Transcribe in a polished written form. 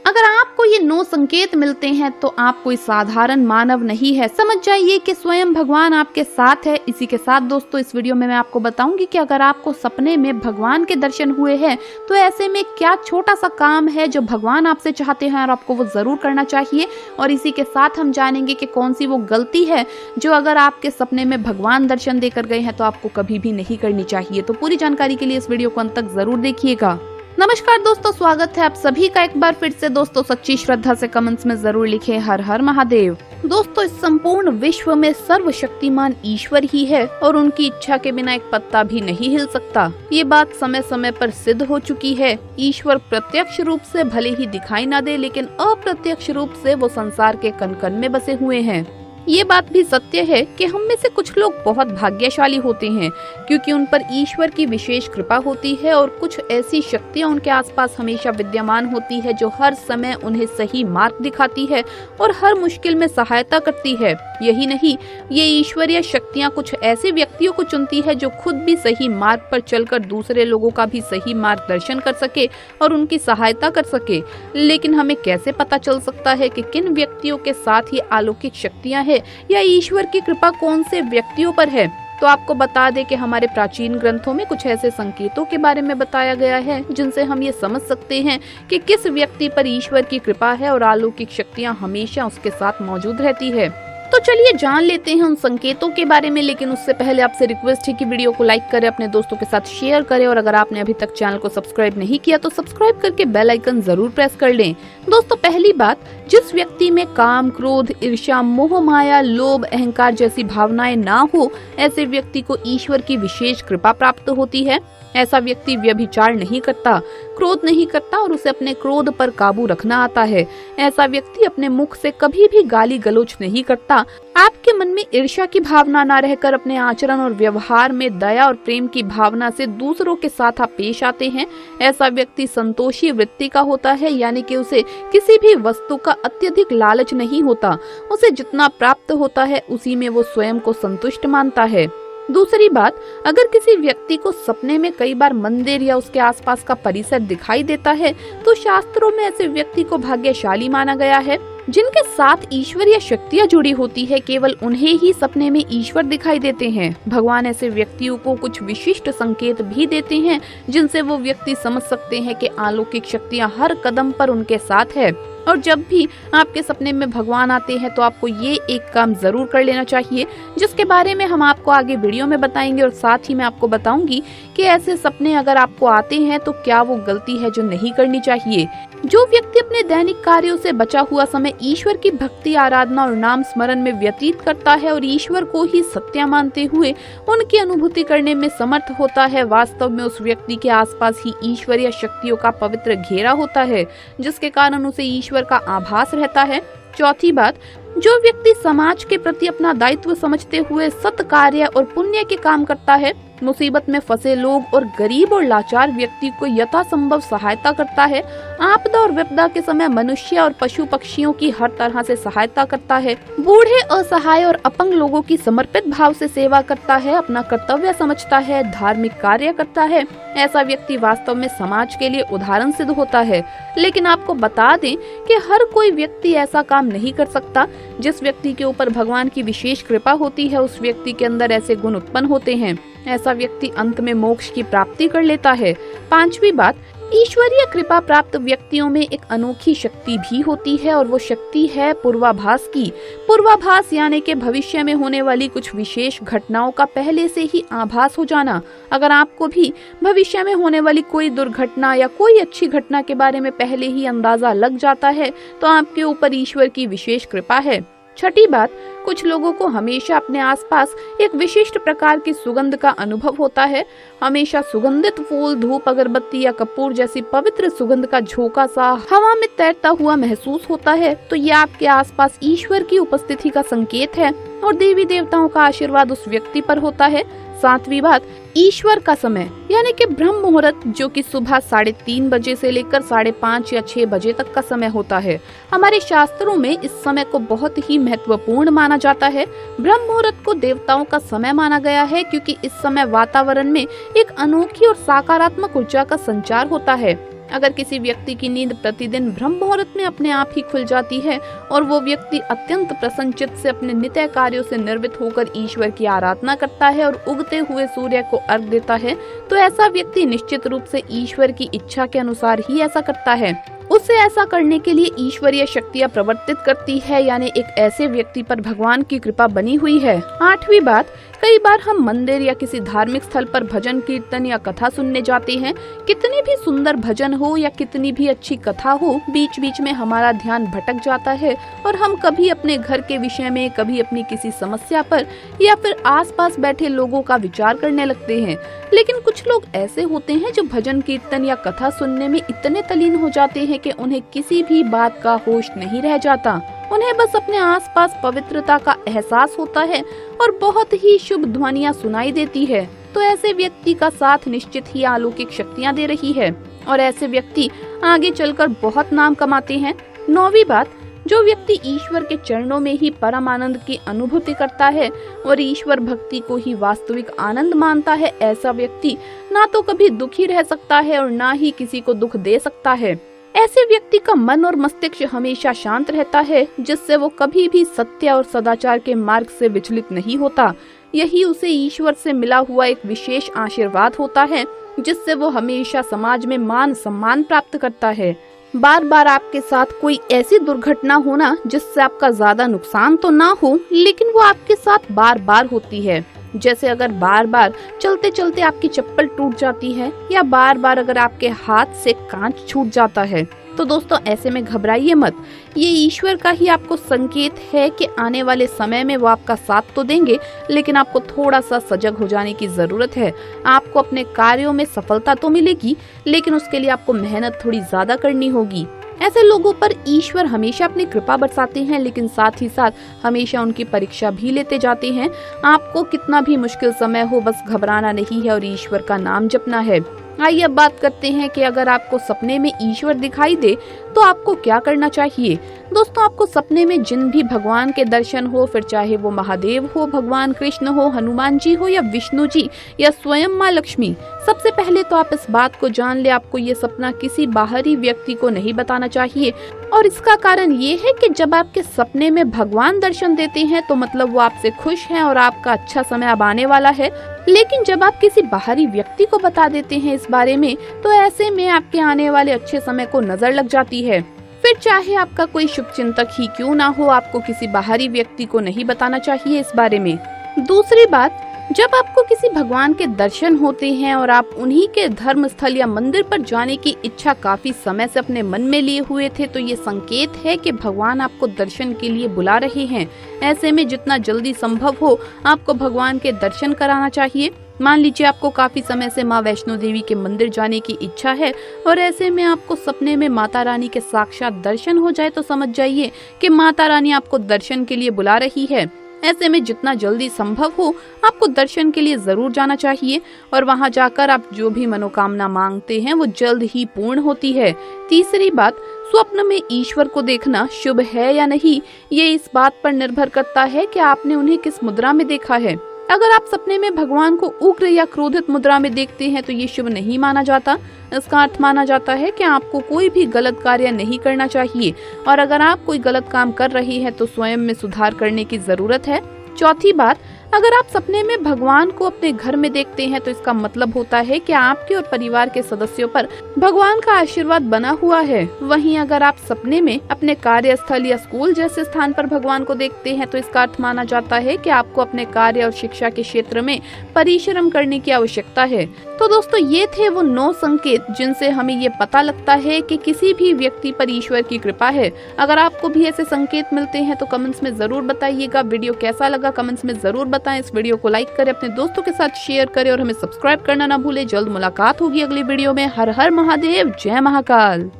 अगर आपको ये 9 संकेत मिलते हैं तो आप कोई साधारण मानव नहीं है। समझ जाइए कि स्वयं भगवान आपके साथ है। इसी के साथ दोस्तों इस वीडियो में मैं आपको बताऊंगी कि अगर आपको सपने में भगवान के दर्शन हुए हैं तो ऐसे में क्या छोटा सा काम है जो भगवान आपसे चाहते हैं और आपको वो जरूर करना चाहिए। और इसी के साथ हम जानेंगे कि कौन सी वो गलती है जो अगर आपके सपने में भगवान दर्शन देकर गए हैं तो आपको कभी भी नहीं करनी चाहिए। तो पूरी जानकारी के लिए इस वीडियो को अंत तक जरूर देखिएगा। नमस्कार दोस्तों, स्वागत है आप सभी का एक बार फिर से। दोस्तों सच्ची श्रद्धा से कमेंट्स में जरूर लिखें हर हर महादेव। दोस्तों इस संपूर्ण विश्व में सर्वशक्तिमान ईश्वर ही है और उनकी इच्छा के बिना एक पत्ता भी नहीं हिल सकता। ये बात समय समय पर सिद्ध हो चुकी है। ईश्वर प्रत्यक्ष रूप से भले ही दिखाई ना दे, लेकिन अप्रत्यक्ष रूप से वो संसार के कण कण में बसे हुए हैं। ये बात भी सत्य है कि हम में से कुछ लोग बहुत भाग्यशाली होते हैं क्योंकि उन पर ईश्वर की विशेष कृपा होती है और कुछ ऐसी शक्तियां उनके आसपास हमेशा विद्यमान होती है जो हर समय उन्हें सही मार्ग दिखाती है और हर मुश्किल में सहायता करती है। यही नहीं, ये ईश्वरीय शक्तियां कुछ ऐसे व्यक्तियों को चुनती है जो खुद भी सही मार्ग पर चलकर दूसरे लोगों का भी सही मार्गदर्शन कर सके और उनकी सहायता कर सके। लेकिन हमें कैसे पता चल सकता है कि किन व्यक्तियों के साथ ये अलौकिक शक्तियां हैं या ईश्वर की कृपा कौन से व्यक्तियों पर है? तो आपको बता दें कि हमारे प्राचीन ग्रंथों में कुछ ऐसे संकेतों के बारे में बताया गया है जिनसे हम ये समझ सकते हैं कि किस व्यक्ति पर ईश्वर की कृपा है और अलौकिक शक्तियां हमेशा उसके साथ मौजूद रहती है। तो चलिए जान लेते हैं उन संकेतों के बारे में। लेकिन उससे पहले आपसे रिक्वेस्ट है कि वीडियो को लाइक करें, अपने दोस्तों के साथ शेयर करें और अगर आपने अभी तक चैनल को सब्सक्राइब नहीं किया तो सब्सक्राइब करके बेल आइकन जरूर प्रेस कर लें। दोस्तों पहली बात, जिस व्यक्ति में काम, क्रोध, ईर्ष्या, मोह, माया, लोभ, अहंकार जैसी भावनाएं ना हो, ऐसे व्यक्ति को ईश्वर की विशेष कृपा प्राप्त होती है। ऐसा व्यक्ति व्यभिचार नहीं करता, क्रोध नहीं करता और उसे अपने क्रोध पर काबू रखना आता है। ऐसा व्यक्ति अपने मुख से कभी भी गाली गलौज नहीं करता। आपके मन में ईर्ष्या की भावना न रहकर अपने आचरण और व्यवहार में दया और प्रेम की भावना से दूसरों के साथ आप पेश आते हैं। ऐसा व्यक्ति संतोषी वृत्ति का होता है, यानी कि उसे किसी भी वस्तु का अत्यधिक लालच नहीं होता। उसे जितना प्राप्त होता है उसी में वो स्वयं को संतुष्ट मानता है। दूसरी बात, अगर किसी व्यक्ति को सपने में कई बार मंदिर या उसके आसपास का परिसर दिखाई देता है तो शास्त्रों में ऐसे व्यक्ति को भाग्यशाली माना गया है। जिनके साथ ईश्वरीय शक्तियां जुड़ी होती है, केवल उन्हें ही सपने में ईश्वर दिखाई देते हैं। भगवान ऐसे व्यक्तियों को कुछ विशिष्ट संकेत भी देते हैं जिनसे वो व्यक्ति समझ सकते हैं कि अलौकिक शक्तियां हर कदम पर उनके साथ है। और जब भी आपके सपने में भगवान आते हैं तो आपको ये एक काम जरूर कर लेना चाहिए जिसके बारे में हम आपको आगे वीडियो में बताएंगे। और साथ ही मैं आपको बताऊंगी कि ऐसे सपने अगर आपको आते हैं तो क्या वो गलती है जो नहीं करनी चाहिए। जो व्यक्ति अपने दैनिक कार्यों से बचा हुआ समय ईश्वर की भक्ति, आराधना और नाम स्मरण में व्यतीत करता है और ईश्वर को ही सत्य मानते हुए उनकी अनुभूति करने में समर्थ होता है, वास्तव में उस व्यक्ति के आसपास ही ईश्वरीय शक्तियों का पवित्र घेरा होता है जिसके कारण उसे ईश्वर का आभास रहता है। चौथी बात, जो व्यक्ति समाज के प्रति अपना दायित्व समझते हुए सत् कार्य और पुण्य के काम करता है, मुसीबत में फंसे लोग और गरीब और लाचार व्यक्ति को यथासंभव सहायता करता है, आपदा और विपदा के समय मनुष्य और पशु पक्षियों की हर तरह से सहायता करता है, बूढ़े, असहाय और अपंग लोगों की समर्पित भाव से सेवा करता है, अपना कर्तव्य समझता है, धार्मिक कार्य करता है, ऐसा व्यक्ति वास्तव में समाज के लिए उदाहरण सिद्ध होता है। लेकिन आपको बता दें कि हर कोई व्यक्ति ऐसा काम नहीं कर सकता। जिस व्यक्ति के ऊपर भगवान की विशेष कृपा होती है उस व्यक्ति के अंदर ऐसे गुण उत्पन्न होते हैं। ऐसा व्यक्ति अंत में मोक्ष की प्राप्ति कर लेता है। पांचवी बात, ईश्वरीय कृपा प्राप्त व्यक्तियों में एक अनोखी शक्ति भी होती है और वो शक्ति है पूर्वाभास की। पूर्वाभास यानी कि भविष्य में होने वाली कुछ विशेष घटनाओं का पहले से ही आभास हो जाना। अगर आपको भी भविष्य में होने वाली कोई दुर्घटना या कोई अच्छी घटना के बारे में पहले ही अंदाजा लग जाता है तो आपके ऊपर ईश्वर की विशेष कृपा है। छठी बात, कुछ लोगों को हमेशा अपने आसपास एक विशिष्ट प्रकार की सुगंध का अनुभव होता है। हमेशा सुगंधित फूल, धूप, अगरबत्ती या कपूर जैसी पवित्र सुगंध का झोंका सा हवा में तैरता हुआ महसूस होता है तो ये आपके आसपास ईश्वर की उपस्थिति का संकेत है और देवी देवताओं का आशीर्वाद उस व्यक्ति पर होता है। सातवीं बात, ईश्वर का समय यानी कि ब्रह्म मुहूर्त, जो कि सुबह 3:30 बजे से लेकर 5:30 या 6 बजे तक का समय होता है। हमारे शास्त्रों में इस समय को बहुत ही महत्वपूर्ण माना जाता है। ब्रह्म मुहूर्त को देवताओं का समय माना गया है क्योंकि इस समय वातावरण में एक अनोखी और सकारात्मक ऊर्जा का संचार होता है। अगर किसी व्यक्ति की नींद प्रतिदिन ब्रह्म मुहूर्त में अपने आप ही खुल जाती है और वो व्यक्ति अत्यंत प्रसन्नचित्त से अपने नित्य कार्यों से निर्वित होकर ईश्वर की आराधना करता है और उगते हुए सूर्य को अर्घ देता है, तो ऐसा व्यक्ति निश्चित रूप से ईश्वर की इच्छा के अनुसार ही ऐसा करता है। उसे ऐसा करने के लिए ईश्वरीय शक्तियाँ प्रवर्तित करती है, यानी एक ऐसे व्यक्ति पर भगवान की कृपा बनी हुई है। 8वीं बात, कई बार हम मंदिर या किसी धार्मिक स्थल पर भजन कीर्तन या कथा सुनने जाते हैं। कितनी भी सुंदर भजन हो या कितनी भी अच्छी कथा हो, बीच बीच में हमारा ध्यान भटक जाता है और हम कभी अपने घर के विषय में, कभी अपनी किसी समस्या पर या फिर आसपास बैठे लोगों का विचार करने लगते हैं। लेकिन कुछ लोग ऐसे होते हैं जो भजन कीर्तन या कथा सुनने में इतने तल्लीन हो जाते हैं कि उन्हें किसी भी बात का होश नहीं रह जाता। उन्हें बस अपने आसपास पवित्रता का एहसास होता है और बहुत ही शुभ ध्वनियाँ सुनाई देती है। तो ऐसे व्यक्ति का साथ निश्चित ही अलौकिक शक्तियाँ दे रही है और ऐसे व्यक्ति आगे चलकर बहुत नाम कमाते हैं। 9वीं बात, जो व्यक्ति ईश्वर के चरणों में ही परम आनंद की अनुभूति करता है और ईश्वर भक्ति को ही वास्तविक आनंद मानता है, ऐसा व्यक्ति ना तो कभी दुखी रह सकता है और ना ही किसी को दुख दे सकता है। ऐसे व्यक्ति का मन और मस्तिष्क हमेशा शांत रहता है, जिससे वो कभी भी सत्य और सदाचार के मार्ग से विचलित नहीं होता। यही उसे ईश्वर से मिला हुआ एक विशेष आशीर्वाद होता है, जिससे वो हमेशा समाज में मान सम्मान प्राप्त करता है। बार बार आपके साथ कोई ऐसी दुर्घटना होना जिससे आपका ज्यादा नुकसान तो ना हो, लेकिन वो आपके साथ बार बार होती है। जैसे अगर बार बार चलते चलते आपकी चप्पल टूट जाती है या बार बार अगर आपके हाथ से कांच छूट जाता है, तो दोस्तों ऐसे में घबराइए मत। ये ईश्वर का ही आपको संकेत है कि आने वाले समय में वो आपका साथ तो देंगे, लेकिन आपको थोड़ा सा सजग हो जाने की जरूरत है। आपको अपने कार्यों में सफलता तो मिलेगी, लेकिन उसके लिए आपको मेहनत थोड़ी ज्यादा करनी होगी। ऐसे लोगों पर ईश्वर हमेशा अपनी कृपा बरसाते हैं, लेकिन साथ ही साथ हमेशा उनकी परीक्षा भी लेते जाते हैं। आपको कितना भी मुश्किल समय हो, बस घबराना नहीं है और ईश्वर का नाम जपना है। आइए अब बात करते हैं कि अगर आपको सपने में ईश्वर दिखाई दे तो आपको क्या करना चाहिए। दोस्तों, आपको सपने में जिन भी भगवान के दर्शन हो, फिर चाहे वो महादेव हो, भगवान कृष्ण हो, हनुमान जी हो या विष्णु जी या स्वयं माँ लक्ष्मी, सबसे पहले तो आप इस बात को जान ले, आपको ये सपना किसी बाहरी व्यक्ति को नहीं बताना चाहिए। और इसका कारण ये है कि जब आपके सपने में भगवान दर्शन देते हैं तो मतलब वो आपसे खुश हैं और आपका अच्छा समय अब आने वाला है। लेकिन जब आप किसी बाहरी व्यक्ति को बता देते हैं इस बारे में, तो ऐसे में आपके आने वाले अच्छे समय को नजर लग जाती है। फिर चाहे आपका कोई शुभ चिंतक ही क्यों ना हो, आपको किसी बाहरी व्यक्ति को नहीं बताना चाहिए इस बारे में। दूसरी बात, जब आपको किसी भगवान के दर्शन होते हैं और आप उन्हीं के धर्म स्थल या मंदिर पर जाने की इच्छा काफी समय से अपने मन में लिए हुए थे, तो ये संकेत है कि भगवान आपको दर्शन के लिए बुला रहे हैं। ऐसे में जितना जल्दी संभव हो आपको भगवान के दर्शन कराना चाहिए। मान लीजिए आपको काफी समय से माँ वैष्णो देवी के मंदिर जाने की इच्छा है और ऐसे में आपको सपने में माता रानी के साक्षात दर्शन हो जाए, तो समझ जाइए कि माता रानी आपको दर्शन के लिए बुला रही है। ऐसे में जितना जल्दी संभव हो आपको दर्शन के लिए जरूर जाना चाहिए और वहां जाकर आप जो भी मनोकामना मांगते हैं वो जल्द ही पूर्ण होती है। तीसरी बात, स्वप्न में ईश्वर को देखना शुभ है या नहीं, ये इस बात पर निर्भर करता है कि आपने उन्हें किस मुद्रा में देखा है। अगर आप सपने में भगवान को उग्र या क्रोधित मुद्रा में देखते हैं तो ये शुभ नहीं माना जाता। इसका अर्थ माना जाता है कि आपको कोई भी गलत कार्य नहीं करना चाहिए और अगर आप कोई गलत काम कर रही हैं तो स्वयं में सुधार करने की जरूरत है। चौथी बात, अगर आप सपने में भगवान को अपने घर में देखते हैं तो इसका मतलब होता है कि आपके और परिवार के सदस्यों पर भगवान का आशीर्वाद बना हुआ है। वहीं अगर आप सपने में अपने कार्यस्थल या स्कूल जैसे स्थान पर भगवान को देखते हैं तो इसका अर्थ माना जाता है कि आपको अपने कार्य और शिक्षा के क्षेत्र में परिश्रम करने की आवश्यकता है। तो दोस्तों, ये थे वो 9 संकेत जिनसे हमें ये पता लगता है कि किसी भी व्यक्ति पर ईश्वर की कृपा है। अगर आपको भी ऐसे संकेत मिलते हैं तो कमेंट्स में जरूर बताइएगा। वीडियो कैसा लगा कमेंट्स में जरूर बताएं। इस वीडियो को लाइक करें, अपने दोस्तों के साथ शेयर करें और हमें सब्सक्राइब करना ना भूलें। जल्द मुलाकात होगी अगली वीडियो में। हर हर महादेव, जय महाकाल।